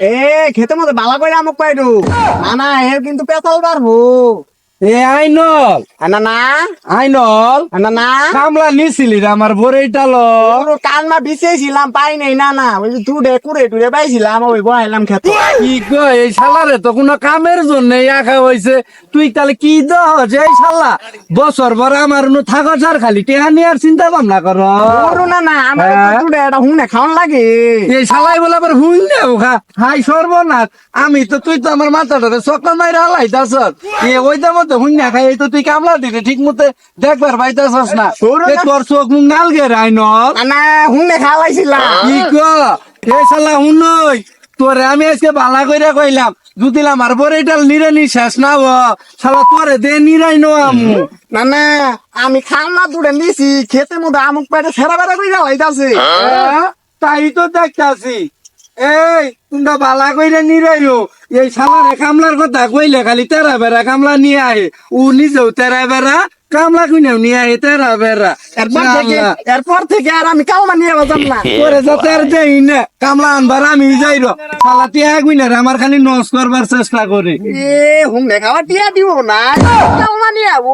এ খেতে মতো বালা করে আমক পাইরু না না এর কিন্তু পেতাল পারবো এ আইনল না না আইনল না না কামলা নিছিলি রে আমার বরেইটা ল পুরো কানমা বিছেছিলাম পাই নাই না না ওই যে টুডে টুরে পাইছিলাম ওই বহাইলাম খেতে কি কয় এই শালারে তো কোনো কামের জন্য আঁকা হয়েছে তুই তাহলে কি দহস এই শালা বছর ভর আমার নু থাকো আর খালি টেহা নিয়ে চিন্তা ভাবনা কর পুরো না না আমার হ্যাঁ? টুডে এটা হুনে খাওয়ান লাগে এই শালাই বলে আবার হুইল দেও খা হাই সর্বনাশ আমি তো তুই তো আমার মাথাটাতে চক্কর মাইরা হালাইতাছ ওইটার মধ্যে হুইল না খাই এই তো তুই কামলা দিতে ঠিক মতো দেখবার পাইতাছস না সরু এ না। তোর চোখ মুখ নালগে রাইনল না না হুনে খাওয়াইছিলাম কি এই শালা হুনই তোরে আমি আজকে বালা কইরা কইলাম দুদিলাম আর পরে এটা নিরানি শেষ না হ শালা তোরে দে নিরাই নো আমু না না আমি খাম না টুডে নিছি খেতে মতো আমুক পাইতে সেরা বেড়া কই যাওয়াইতাছে তাই তো দেখতাছি এই তোমরা বালা কইরা নিরাইলো এই শালারে কামলার কথা কইলে খালি তেরা বেড়া কামলা নিয়ে আহে ও নিজেও তেরা বেড়া কামলা কইনাও নিয়ে আহে তেরা বেড়া এরপর থেকে আর আমি কাউমা নিয়ে বাজাম না তোরে যাতে আর দেই না কামলা আনবার আমি যাইরো শালা তিয়া কইনা রে আমার খালি নষ্ট করবার চেষ্টা করে এ হুনে খাওয়া টিয়া দিব না কাউমা নিয়ে আবো